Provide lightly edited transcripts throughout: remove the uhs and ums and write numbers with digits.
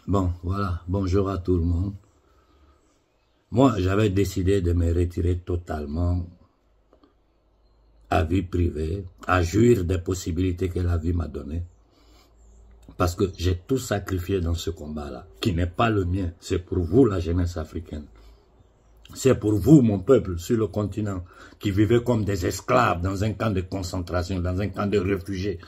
Bon, voilà, bonjour à tout le monde. Moi, j'avais décidé de me retirer totalement à vie privée, à jouir des possibilités que la vie m'a données. Parce que j'ai tout sacrifié dans ce combat-là, qui n'est pas le mien. C'est pour vous, la jeunesse africaine. C'est pour vous, mon peuple, sur le continent, qui vivait comme des esclaves dans un camp de concentration, dans un camp de réfugiés.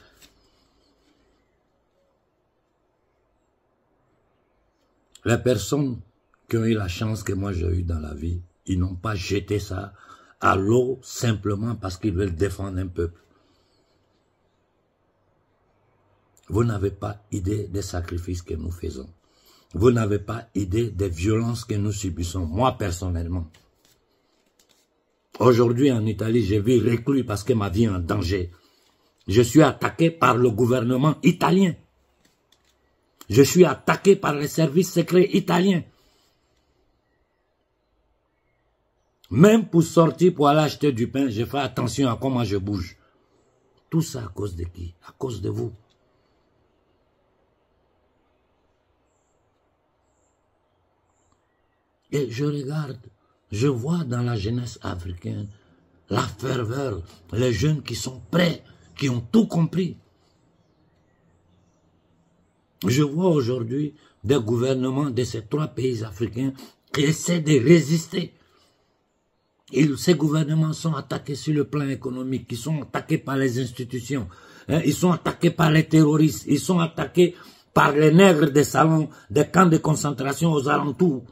Les personnes qui ont eu la chance que moi j'ai eue dans la vie, ils n'ont pas jeté ça à l'eau simplement parce qu'ils veulent défendre un peuple. Vous n'avez pas idée des sacrifices que nous faisons. Vous n'avez pas idée des violences que nous subissons, moi personnellement. Aujourd'hui en Italie, j'ai vu reclus parce que ma vie est en danger. Je suis attaqué par le gouvernement italien. Je suis attaqué par les services secrets italiens. Même pour sortir, pour aller acheter du pain, je fais attention à comment je bouge. Tout ça à cause de qui? À cause de vous. Et je regarde, je vois dans la jeunesse africaine la ferveur, les jeunes qui sont prêts, qui ont tout compris. Je vois aujourd'hui des gouvernements de ces 3 pays africains qui essaient de résister. Ces gouvernements sont attaqués sur le plan économique, ils sont attaqués par les institutions, ils sont attaqués par les terroristes, ils sont attaqués par les nègres des salons, des camps de concentration aux alentours.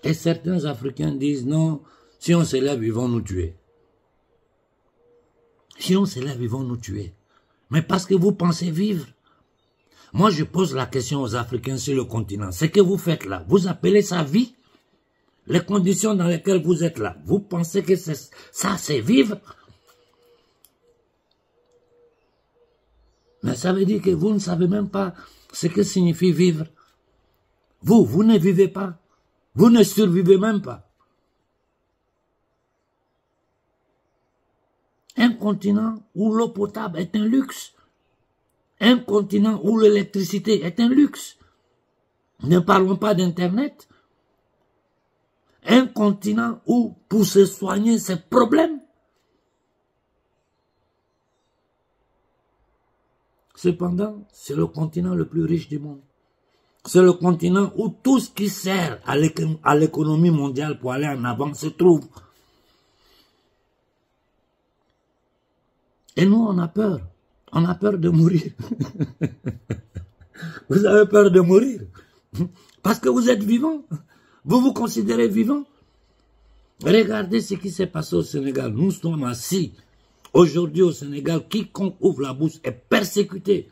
Et certains Africains disent non, si on se lève, ils vont nous tuer. Si on se lève, ils vont nous tuer. Mais parce que vous pensez vivre. Moi, je pose la question aux Africains sur le continent. Ce que vous faites là, vous appelez ça vie? Les conditions dans lesquelles vous êtes là, vous pensez que ça, c'est vivre? Mais ça veut dire que vous ne savez même pas ce que signifie vivre. Vous ne vivez pas. Vous ne survivez même pas. Un continent où l'eau potable est un luxe. Un continent où l'électricité est un luxe. Ne parlons pas d'Internet. Un continent où, pour se soigner, c'est problème. Cependant, c'est le continent le plus riche du monde. C'est le continent où tout ce qui sert à l'économie mondiale pour aller en avant se trouve. Et nous, on a peur. On a peur de mourir. Vous avez peur de mourir. Parce que vous êtes vivant. Vous vous considérez vivant. Regardez ce qui s'est passé au Sénégal. Nous sommes assis. Aujourd'hui au Sénégal, quiconque ouvre la bouche est persécuté.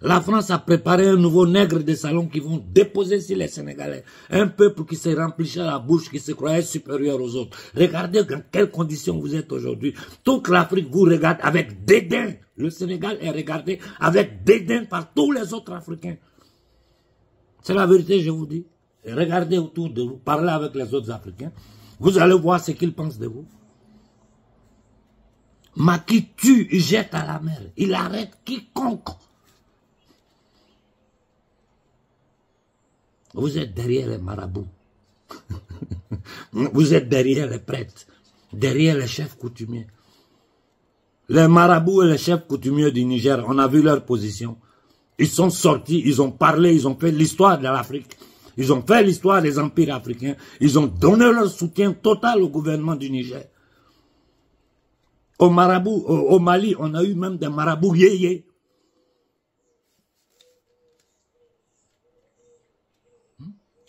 La France a préparé un nouveau nègre de salon qui vont déposer sur les Sénégalais. Un peuple qui se remplissait la bouche, qui se croyait supérieur aux autres. Regardez dans quelles conditions vous êtes aujourd'hui. Toute l'Afrique vous regarde avec dédain. Le Sénégal est regardé avec dédain par tous les autres Africains. C'est la vérité, je vous dis. Et regardez autour de vous, parlez avec les autres Africains. Vous allez voir ce qu'ils pensent de vous. Macky tue, il jette à la mer. Il arrête quiconque. Vous êtes derrière les marabouts. Vous êtes derrière les prêtres. Derrière les chefs coutumiers. Les marabouts et les chefs coutumiers du Niger, on a vu leur position. Ils sont sortis, ils ont parlé, ils ont fait l'histoire de l'Afrique. Ils ont fait l'histoire des empires africains. Ils ont donné leur soutien total au gouvernement du Niger. Au Mali, on a eu même des marabouts yéyés.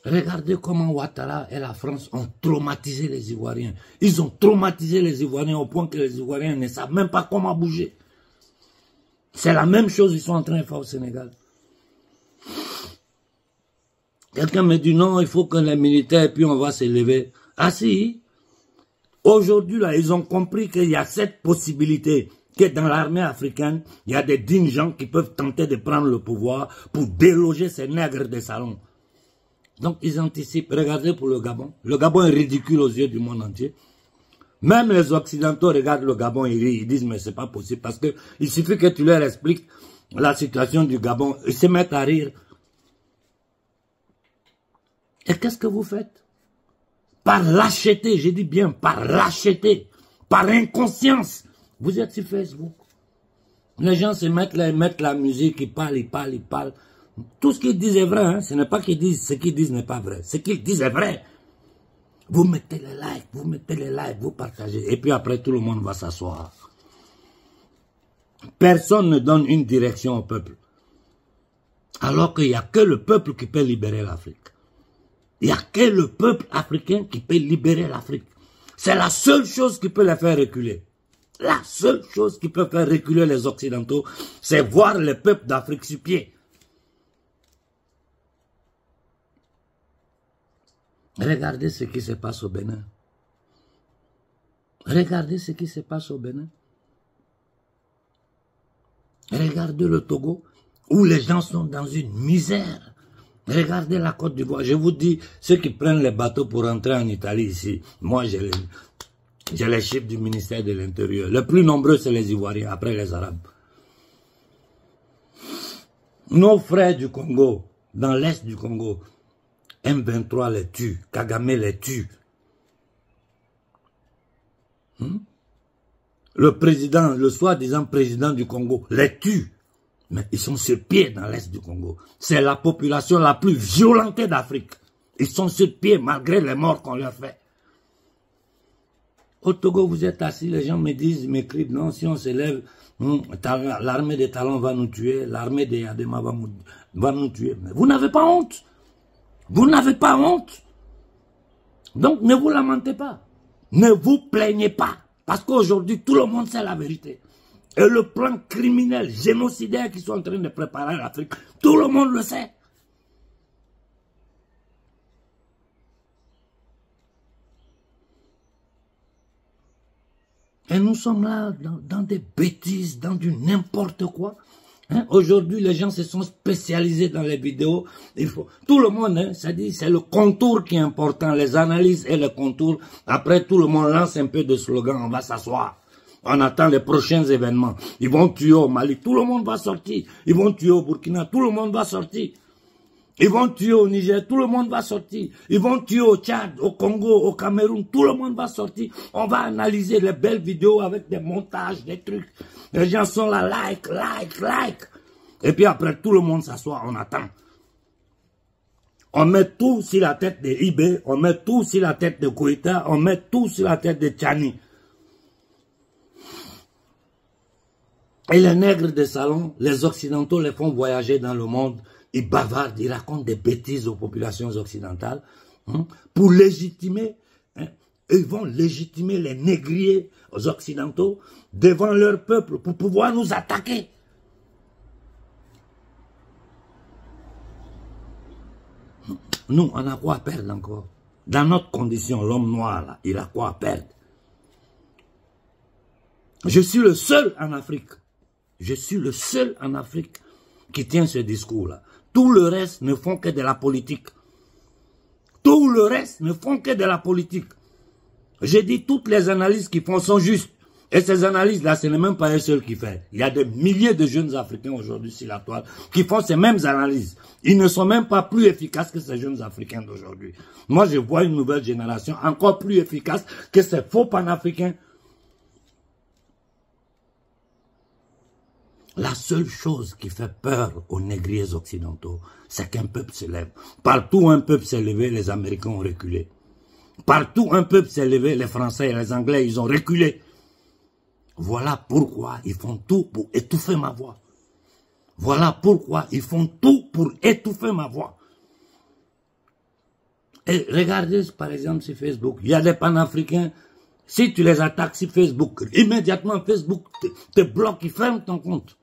Regardez comment Ouattara et la France ont traumatisé les Ivoiriens. Ils ont traumatisé les Ivoiriens au point que les Ivoiriens ne savent même pas comment bouger. C'est la même chose qu'ils sont en train de faire au Sénégal. Quelqu'un me dit non, il faut que les militaires, puis on va se lever. Ah si, aujourd'hui là, ils ont compris qu'il y a cette possibilité que dans l'armée africaine, il y a des dignes gens qui peuvent tenter de prendre le pouvoir pour déloger ces nègres des salons. Donc ils anticipent. Regardez pour le Gabon. Le Gabon est ridicule aux yeux du monde entier. Même les Occidentaux regardent le Gabon et ils disent mais c'est pas possible parce que il suffit que tu leur expliques la situation du Gabon, ils se mettent à rire. Et qu'est-ce que vous faites? Par lâcheté, je dis bien par lâcheté, par inconscience, vous êtes sur Facebook. Les gens se mettent là, ils mettent la musique, ils parlent, ils parlent, ils parlent. Tout ce qu'ils disent est vrai, hein? Ce n'est pas qu'ils disent, ce qu'ils disent n'est pas vrai. Ce qu'ils disent est vrai. Vous mettez les likes, vous partagez. Et puis après, tout le monde va s'asseoir. Personne ne donne une direction au peuple. Alors qu'il n'y a que le peuple qui peut libérer l'Afrique. Il n'y a que le peuple africain qui peut libérer l'Afrique. C'est la seule chose qui peut les faire reculer. La seule chose qui peut faire reculer les Occidentaux, c'est voir le peuple d'Afrique sur pied. Regardez ce qui se passe au Bénin. Regardez ce qui se passe au Bénin. Regardez le Togo, où les gens sont dans une misère. Regardez la Côte d'Ivoire. Je vous dis, ceux qui prennent les bateaux pour entrer en Italie ici, moi j'ai les chiffres du ministère de l'Intérieur. Le plus nombreux, c'est les Ivoiriens, après les Arabes. Nos frères du Congo, dans l'Est du Congo, M23 les tue, Kagame les tue. Le président, le soi-disant président du Congo, les tue. Mais ils sont sur pied dans l'Est du Congo. C'est la population la plus violentée d'Afrique. Ils sont sur pied malgré les morts qu'on leur fait. Au Togo, vous êtes assis, les gens me disent, m'écrivent, non, si on se lève, l'armée des Talons va nous tuer, l'armée des Adema va nous tuer. Mais vous n'avez pas honte. Vous n'avez pas honte. Donc ne vous lamentez pas. Ne vous plaignez pas. Parce qu'aujourd'hui, tout le monde sait la vérité. Et le plan criminel, génocidaire qu'ils sont en train de préparer à l'Afrique, tout le monde le sait. Et nous sommes là dans des bêtises, dans du n'importe quoi. Hein? Aujourd'hui, les gens se sont spécialisés dans les vidéos. Tout le monde, hein, ça dit, c'est le contour qui est important, les analyses et le contour. Après, tout le monde lance un peu de slogan, on va s'asseoir. On attend les prochains événements. Ils vont tuer au Mali, tout le monde va sortir. Ils vont tuer au Burkina, tout le monde va sortir. Ils vont tuer au Niger, tout le monde va sortir. Ils vont tuer au Tchad, au Congo, au Cameroun, tout le monde va sortir. On va analyser les belles vidéos avec des montages, des trucs. Les gens sont là, like. Et puis après, tout le monde s'assoit, on attend. On met tout sur la tête de Ibé, on met tout sur la tête de Koïta, on met tout sur la tête de Tchani. Et les nègres de salon, les Occidentaux les font voyager dans le monde. Ils bavardent, ils racontent des bêtises aux populations occidentales pour légitimer, ils vont légitimer les négriers aux Occidentaux devant leur peuple pour pouvoir nous attaquer. Nous, on a quoi à perdre encore? Dans notre condition, l'homme noir, là, il a quoi à perdre? Je suis le seul en Afrique. Je suis le seul en Afrique qui tient ce discours-là. Tout le reste ne font que de la politique. Tout le reste ne font que de la politique. J'ai dit toutes les analyses qu'ils font sont justes. Et ces analyses-là, ce n'est même pas un seul qui fait. Il y a des milliers de jeunes Africains aujourd'hui sur la toile qui font ces mêmes analyses. Ils ne sont même pas plus efficaces que ces jeunes Africains d'aujourd'hui. Moi, je vois une nouvelle génération encore plus efficace que ces faux panafricains. La seule chose qui fait peur aux négriers occidentaux, c'est qu'un peuple se lève. Partout où un peuple s'est levé, les Américains ont reculé. Partout où un peuple s'est levé, les Français et les Anglais, ils ont reculé. Voilà pourquoi ils font tout pour étouffer ma voix. Voilà pourquoi ils font tout pour étouffer ma voix. Et regardez par exemple sur Facebook, il y a des panafricains, si tu les attaques sur Facebook, immédiatement Facebook te bloque, il ferme ton compte.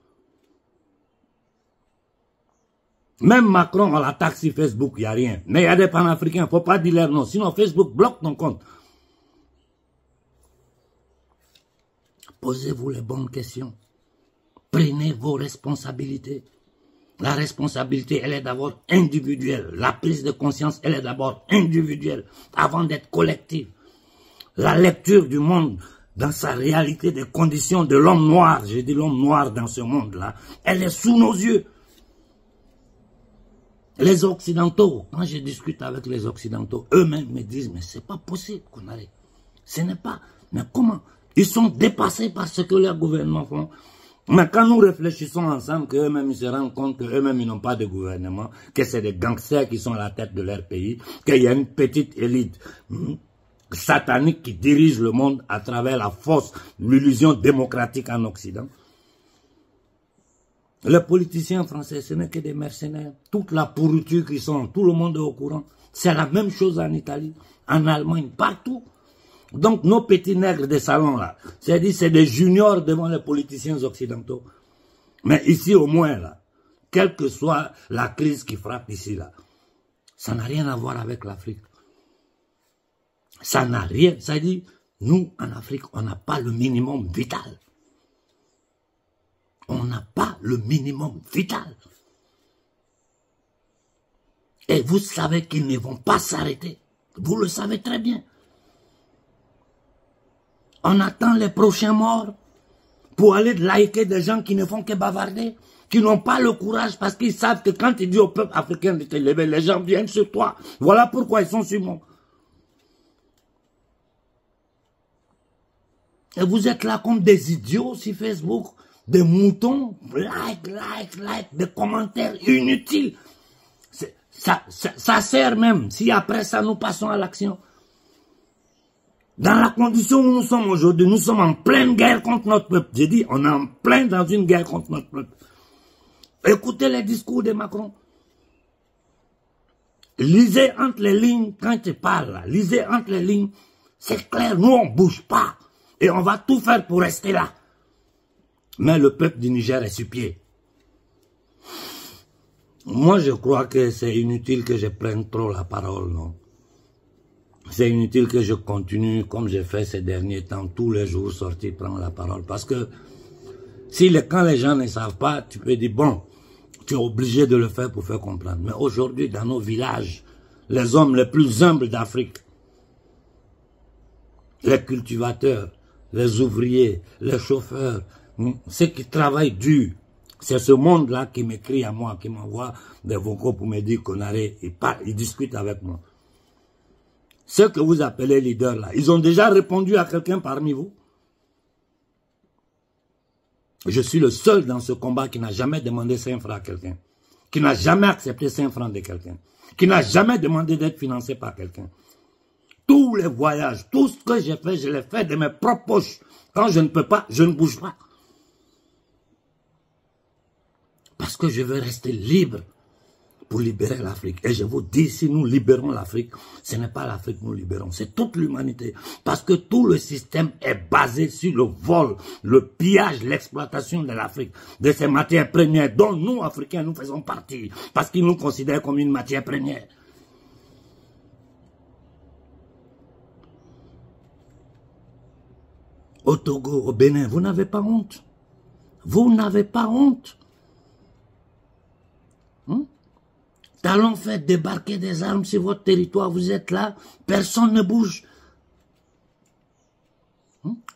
Même Macron, on l'attaque sur Facebook, il n'y a rien. Mais il y a des panafricains, il ne faut pas dire leur nom, sinon Facebook bloque ton compte. Posez-vous les bonnes questions. Prenez vos responsabilités. La responsabilité, elle est d'abord individuelle. La prise de conscience, elle est d'abord individuelle, avant d'être collective. La lecture du monde dans sa réalité des conditions de l'homme noir, j'ai dit l'homme noir dans ce monde-là, elle est sous nos yeux. Les Occidentaux, quand je discute avec les Occidentaux, eux-mêmes me disent, mais c'est pas possible qu'on arrive. Ce n'est pas, mais comment? Ils sont dépassés par ce que leurs gouvernements font. Mais quand nous réfléchissons ensemble, qu'eux-mêmes ils se rendent compte qu'eux-mêmes ils n'ont pas de gouvernement, que c'est des gangsters qui sont à la tête de leur pays, qu'il y a une petite élite satanique qui dirige le monde à travers la force, l'illusion démocratique en Occident. Les politiciens français, ce n'est que des mercenaires. Toute la pourriture qui sont, tout le monde est au courant. C'est la même chose en Italie, en Allemagne, partout. Donc nos petits nègres des salons là, c'est-à-dire c'est des juniors devant les politiciens occidentaux. Mais ici au moins là, quelle que soit la crise qui frappe ici là, ça n'a rien à voir avec l'Afrique. Ça n'a rien, c'est-à-dire nous en Afrique, on n'a pas le minimum vital. On n'a pas le minimum vital. Et vous savez qu'ils ne vont pas s'arrêter. Vous le savez très bien. On attend les prochains morts pour aller liker des gens qui ne font que bavarder, qui n'ont pas le courage parce qu'ils savent que quand ils disent au peuple africain de te lever, les gens viennent sur toi. Voilà pourquoi ils sont sur moi. Et vous êtes là comme des idiots sur Facebook, des moutons, like, des commentaires inutiles. Ça sert même si après ça nous passons à l'action. Dans la condition où nous sommes aujourd'hui, nous sommes en pleine guerre contre notre peuple. J'ai dit, on est en plein dans une guerre contre notre peuple. Écoutez les discours de Macron. Lisez entre les lignes quand il parle là. Lisez entre les lignes. C'est clair, nous on ne bouge pas. Et on va tout faire pour rester là. Mais le peuple du Niger est sur pied. Moi, je crois que c'est inutile que je prenne trop la parole, non. C'est inutile que je continue, comme j'ai fait ces derniers temps, tous les jours sortir prendre la parole. Parce que quand les gens ne savent pas, tu peux dire, bon, tu es obligé de le faire pour faire comprendre. Mais aujourd'hui, dans nos villages, les hommes les plus humbles d'Afrique, les cultivateurs, les ouvriers, les chauffeurs, ceux qui travaillent dur, c'est ce monde-là qui m'écrit à moi, qui m'envoie des vocaux pour me dire qu'on arrête, ils discutent avec moi. Ceux que vous appelez leaders là, ils ont déjà répondu à quelqu'un parmi vous. Je suis le seul dans ce combat qui n'a jamais demandé 5 francs à quelqu'un, qui n'a jamais accepté 5 francs de quelqu'un, qui n'a jamais demandé d'être financé par quelqu'un. Tous les voyages, tout ce que j'ai fait, je l'ai fait de mes propres poches. Quand je ne peux pas, je ne bouge pas. Parce que je veux rester libre pour libérer l'Afrique. Et je vous dis, si nous libérons l'Afrique, ce n'est pas l'Afrique que nous libérons, c'est toute l'humanité. Parce que tout le système est basé sur le vol, le pillage, l'exploitation de l'Afrique, de ces matières premières dont nous, Africains, nous faisons partie. Parce qu'ils nous considèrent comme une matière première. Au Togo, au Bénin, vous n'avez pas honte. Vous n'avez pas honte. Talon fait débarquer des armes sur votre territoire, vous êtes là, personne ne bouge.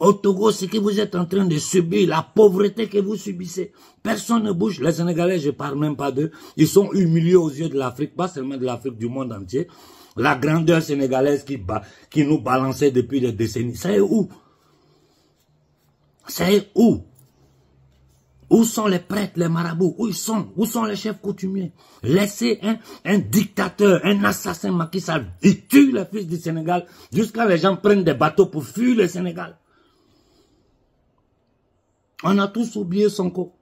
Au Togo, ce que vous êtes en train de subir, la pauvreté que vous subissez, personne ne bouge. Les Sénégalais, je ne parle même pas d'eux, ils sont humiliés aux yeux de l'Afrique, pas seulement de l'Afrique, du monde entier. La grandeur sénégalaise qui nous balançait depuis des décennies, c'est où? C'est où? Où sont les prêtres, les marabouts? Où ils sont? Où sont les chefs coutumiers? Laissez un dictateur, un assassin Macky Sall, il tue les fils du Sénégal jusqu'à les gens prennent des bateaux pour fuir le Sénégal. On a tous oublié Sonko.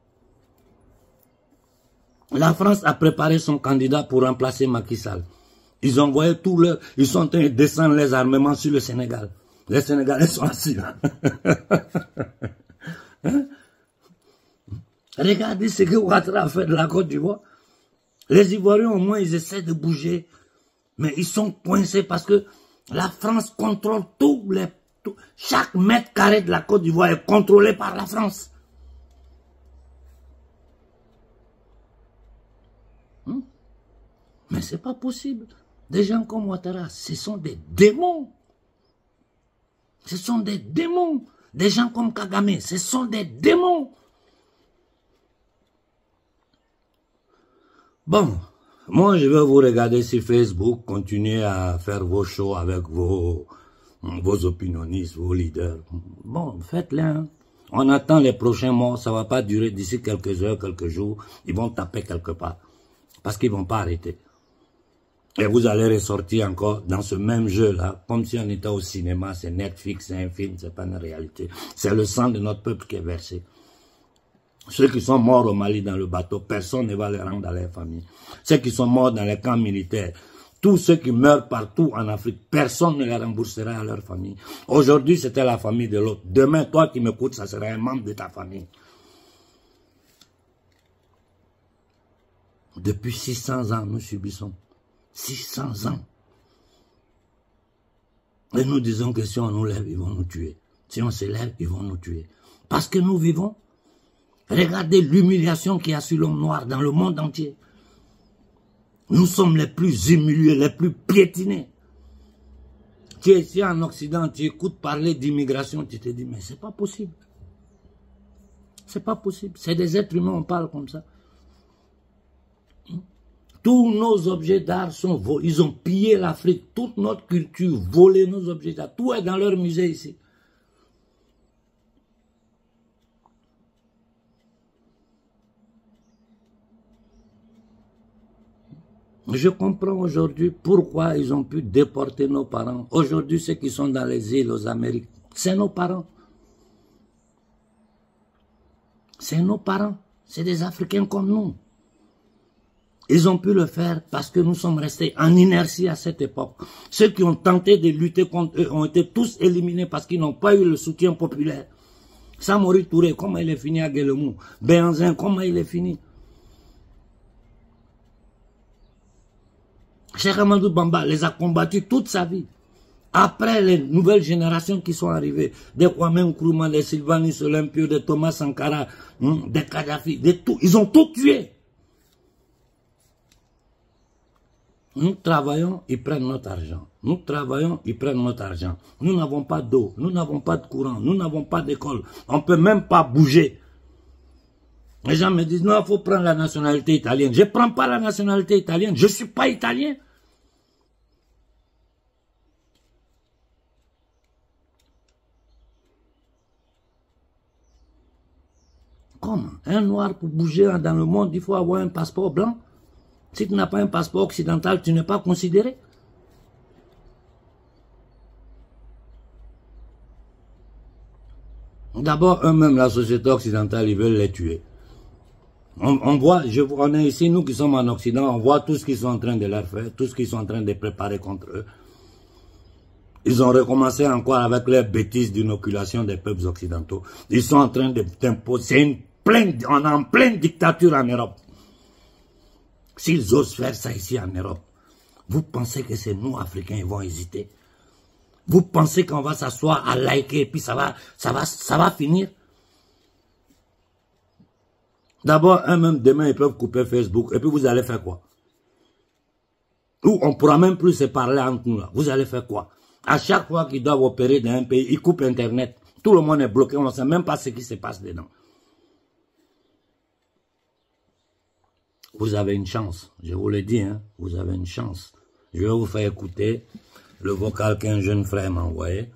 La France a préparé son candidat pour remplacer Macky Sall. Ils ont envoyé ils sont en train de descendre les armements sur le Sénégal. Les Sénégalais sont assis là. Hein? Regardez ce que Ouattara a fait de la Côte d'Ivoire. Les Ivoiriens, au moins, ils essaient de bouger. Mais ils sont coincés parce que la France contrôle chaque mètre carré de la Côte d'Ivoire est contrôlé par la France. Mais c'est pas possible. Des gens comme Ouattara, ce sont des démons. Ce sont des démons. Des gens comme Kagame, ce sont des démons. Bon, moi je vais vous regarder sur Facebook, continuer à faire vos shows avec vos opinionistes, vos leaders. Bon, faites-les. Hein. On attend les prochains mois, ça ne va pas durer d'ici quelques heures, quelques jours. Ils vont taper quelque part. Parce qu'ils ne vont pas arrêter. Et vous allez ressortir encore dans ce même jeu-là, comme si on était au cinéma, c'est Netflix, c'est un film, c'est pas une réalité. C'est le sang de notre peuple qui est versé. Ceux qui sont morts au Mali dans le bateau, personne ne va les rendre à leur famille. Ceux qui sont morts dans les camps militaires, tous ceux qui meurent partout en Afrique, personne ne les remboursera à leur famille. Aujourd'hui, c'était la famille de l'autre. Demain, toi qui m'écoutes, ça sera un membre de ta famille. Depuis 600 ans, nous subissons. 600 ans. Et nous disons que si on nous lève, ils vont nous tuer. Si on se lève, ils vont nous tuer. Parce que nous vivons. Regardez l'humiliation qu'il y a sur l'homme noir dans le monde entier. Nous sommes les plus humiliés, les plus piétinés. Tu es ici en Occident, tu écoutes parler d'immigration, tu te dis, mais c'est pas possible. C'est pas possible. C'est des êtres humains, on parle comme ça. Tous nos objets d'art sont volés. Ils ont pillé l'Afrique, toute notre culture, volé nos objets d'art. Tout est dans leur musée ici. Je comprends aujourd'hui pourquoi ils ont pu déporter nos parents. Aujourd'hui, ceux qui sont dans les îles aux Amériques, c'est nos parents. C'est nos parents. C'est des Africains comme nous. Ils ont pu le faire parce que nous sommes restés en inertie à cette époque. Ceux qui ont tenté de lutter contre eux ont été tous éliminés parce qu'ils n'ont pas eu le soutien populaire. Samori Touré, comment il est fini à Guélemou? Béhanzin, comment il est fini? Cheikh Amadou Bamba les a combattus toute sa vie. Après les nouvelles générations qui sont arrivées, des Kwame Nkrumah, des Sylvanus Olympio, des Thomas Sankara, des Kadhafi, de tout, ils ont tout tué. Nous travaillons, ils prennent notre argent. Nous travaillons, ils prennent notre argent. Nous n'avons pas d'eau, nous n'avons pas de courant, nous n'avons pas d'école. On ne peut même pas bouger. Les gens me disent, non, il faut prendre la nationalité italienne. Je ne prends pas la nationalité italienne, je ne suis pas italien. Comment? Un noir pour bouger dans le monde, il faut avoir un passeport blanc. Si tu n'as pas un passeport occidental, tu n'es pas considéré. D'abord, eux-mêmes, la société occidentale, ils veulent les tuer. On voit, on est ici, nous qui sommes en Occident, on voit tout ce qu'ils sont en train de leur faire, tout ce qu'ils sont en train de préparer contre eux. Ils ont recommencé encore avec leurs bêtises d'inoculation des peuples occidentaux. Ils sont en train d'imposer on est en pleine dictature en Europe. S'ils osent faire ça ici en Europe, vous pensez que c'est nous, Africains, ils vont hésiter? Vous pensez qu'on va s'asseoir à liker et puis ça va finir? D'abord, eux-mêmes, demain, ils peuvent couper Facebook. Et puis, vous allez faire quoi? Ou on ne pourra même plus se parler entre nous. Là. Vous allez faire quoi? À chaque fois qu'ils doivent opérer dans un pays, ils coupent Internet. Tout le monde est bloqué. On ne sait même pas ce qui se passe dedans. Vous avez une chance. Je vous le dis, hein, vous avez une chance. Je vais vous faire écouter le vocal qu'un jeune frère m'a envoyé.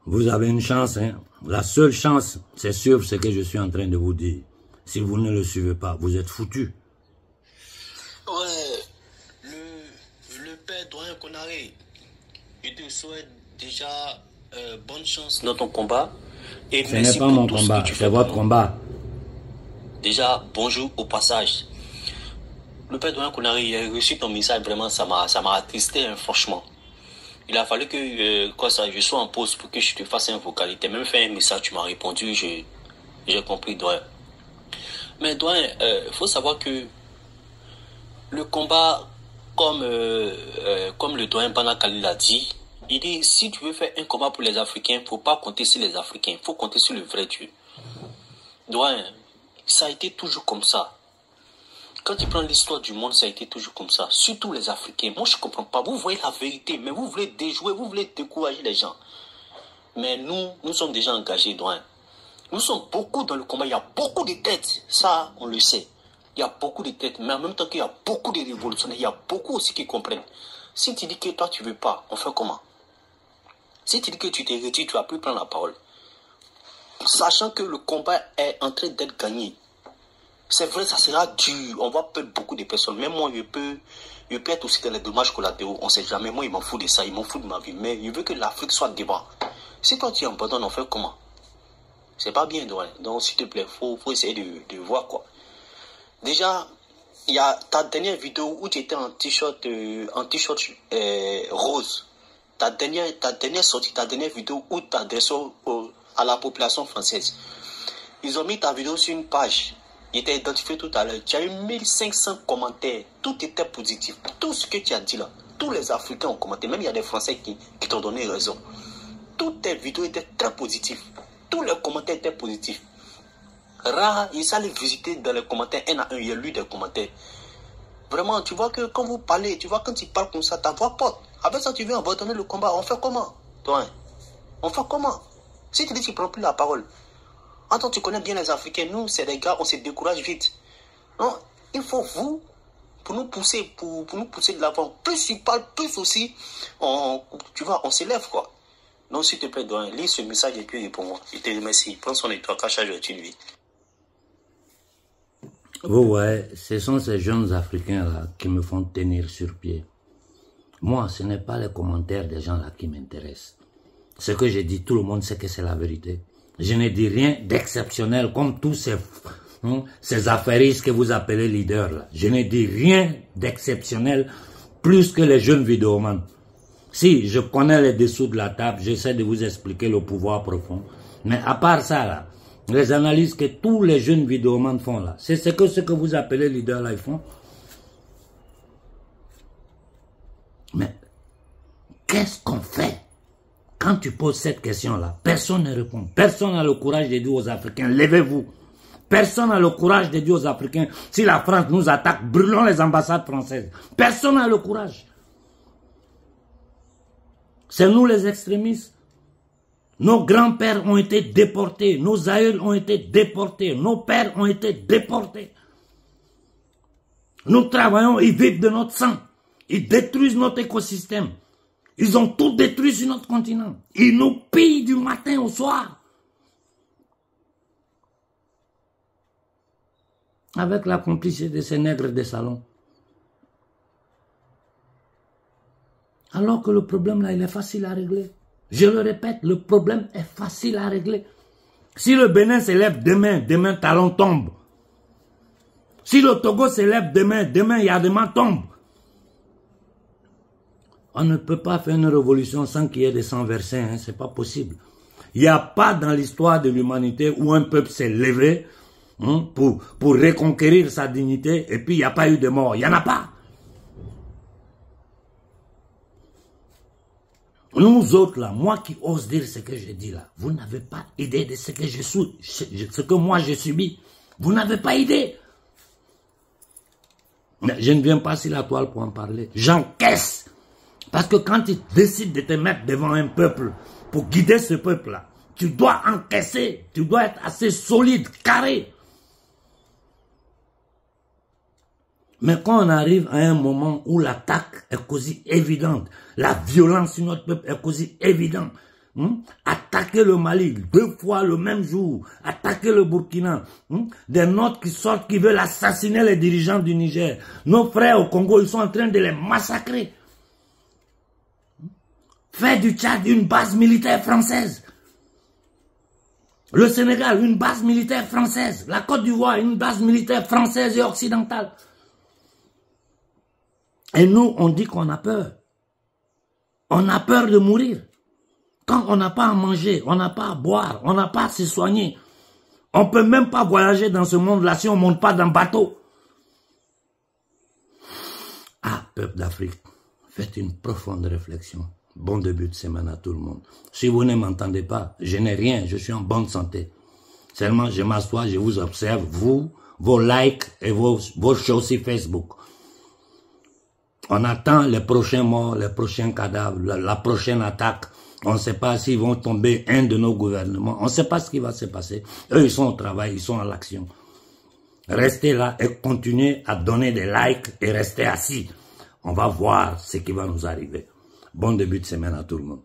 Vous avez une chance, hein. La seule chance, c'est suivre ce que je suis en train de vous dire. Si vous ne le suivez pas, vous êtes foutus. Ouais, le père Doyen Konaré, je te souhaite déjà bonne chance dans ton combat. Et ce n'est pas mon combat, c'est votre combat. Déjà, bonjour au passage. Le père Doyen Konaré, il a reçu ton message, vraiment, ça m'a attristé, hein, franchement. Il a fallu que je sois en pause pour que je te fasse un vocal. Il t'a même fait un message, tu m'as répondu, j'ai compris, Doyen. Mais Doyen, faut savoir que le combat, comme le Doyen Banakali l'a dit, il dit, si tu veux faire un combat pour les Africains, il ne faut pas compter sur les Africains, il faut compter sur le vrai Dieu. Doyen, ça a été toujours comme ça. Quand tu prends l'histoire du monde, ça a été toujours comme ça. Surtout les Africains. Moi, je ne comprends pas. Vous voyez la vérité, mais vous voulez déjouer, vous voulez décourager les gens. Mais nous sommes déjà engagés, Douane. Nous sommes beaucoup dans le combat. Il y a beaucoup de têtes. Ça, on le sait. Il y a beaucoup de têtes. Mais en même temps qu'il y a beaucoup de révolutionnaires, il y a beaucoup aussi qui comprennent. Si tu dis que toi, tu ne veux pas, on fait comment? Si tu dis que tu t'es retiré, tu ne vas plus prendre la parole. Sachant que le combat est en train d'être gagné. C'est vrai, ça sera dur. On va perdre beaucoup de personnes. Même moi, je peux être aussi dans les dommages collatéraux. On ne sait jamais. Moi, il m'en fout de ça. Il m'en fout de ma vie. Mais je veux que l'Afrique soit devant. Si toi, tu abandonnes, on fait comment? C'est pas bien, donc s'il te plaît, faut essayer de voir quoi. Déjà, il y a ta dernière vidéo où tu étais en t-shirt rose. Ta dernière sortie, ta dernière vidéo où tu t'adresses à la population française. Ils ont mis ta vidéo sur une page. Il était identifié tout à l'heure. Tu as eu 1500 commentaires. Tout était positif. Tout ce que tu as dit là, tous les Africains ont commenté. Même il y a des Français qui t'ont donné raison. Toutes tes vidéos étaient très positives. Tous les commentaires étaient positifs. Rare, il s'allait visiter dans les commentaires. Un à un, il a lu des commentaires. Vraiment, tu vois que quand vous parlez, tu vois quand tu parles comme ça, ta voix porte. Après ça, tu viens abandonner le combat. On fait comment? Toi, on fait comment? Si tu dis que tu ne prends plus la parole. Attends, tu connais bien les Africains. Nous, c'est des gars, on se décourage vite. Non, il faut vous, pour nous pousser, pour nous pousser de l'avant. Plus tu parles, plus aussi, tu vois, on s'élève, quoi. Donc, s'il te plaît, lis ce message et puis pour moi. Je te remercie. Prends son étoile, cachage de une vie. Vous voyez, ce sont ces jeunes Africains-là qui me font tenir sur pied. Moi, ce n'est pas les commentaires des gens-là qui m'intéressent. Ce que j'ai dit, tout le monde sait que c'est la vérité. Je ne dis rien d'exceptionnel comme tous ces affairistes que vous appelez leaders là. Je ne dis rien d'exceptionnel plus que les jeunes vidéomans. Si je connais les dessous de la table, j'essaie de vous expliquer le pouvoir profond. Mais à part ça là, les analyses que tous les jeunes vidéomans font là, c'est ce que vous appelez leaders là, ils font. Mais qu'est-ce qu'on fait? Quand tu poses cette question-là, personne ne répond. Personne n'a le courage de dire aux Africains, levez-vous. Personne n'a le courage de dire aux Africains, si la France nous attaque, brûlons les ambassades françaises. Personne n'a le courage. C'est nous les extrémistes. Nos grands-pères ont été déportés, nos aïeux ont été déportés, nos pères ont été déportés. Nous travaillons, ils vivent de notre sang. Ils détruisent notre écosystème. Ils ont tout détruit sur notre continent. Ils nous pillent du matin au soir. Avec la complicité de ces nègres des salons. Alors que le problème là, il est facile à régler. Je le répète, le problème est facile à régler. Si le Bénin s'élève demain, demain Talon tombe. Si le Togo s'élève demain, demain Yadema tombe. On ne peut pas faire une révolution sans qu'il y ait des sang versés, hein, c'est pas possible. Il n'y a pas dans l'histoire de l'humanité où un peuple s'est levé pour reconquérir sa dignité et puis il n'y a pas eu de mort. Il n'y en a pas. Nous autres là, moi qui ose dire ce que je dis là, vous n'avez pas idée de ce que ce que moi j'ai subi. Vous n'avez pas idée. Mais je ne viens pas sur la toile pour en parler. J'encaisse. Parce que quand tu décides de te mettre devant un peuple pour guider ce peuple-là, tu dois encaisser, tu dois être assez solide, carré. Mais quand on arrive à un moment où l'attaque est quasi évidente, la violence sur notre peuple est quasi évidente, attaquer le Mali 2 fois le même jour, attaquer le Burkina, des notes qui sortent qui veulent assassiner les dirigeants du Niger. Nos frères au Congo, ils sont en train de les massacrer. Faire du Tchad une base militaire française. Le Sénégal, une base militaire française. La Côte d'Ivoire, une base militaire française et occidentale. Et nous, on dit qu'on a peur. On a peur de mourir. Quand on n'a pas à manger, on n'a pas à boire, on n'a pas à se soigner. On ne peut même pas voyager dans ce monde-là si on ne monte pas dans le bateau. Ah, peuple d'Afrique, faites une profonde réflexion. Bon début de semaine à tout le monde. Si vous ne m'entendez pas, je n'ai rien, je suis en bonne santé. Seulement, je m'assois, je vous observe, vous, vos likes et vos choses sur Facebook. On attend les prochains morts, les prochains cadavres, la prochaine attaque. On ne sait pas s'ils vont tomber un de nos gouvernements. On ne sait pas ce qui va se passer. Eux, ils sont au travail, ils sont à l'action. Restez là et continuez à donner des likes et restez assis. On va voir ce qui va nous arriver. Bon début de semaine à tout le monde.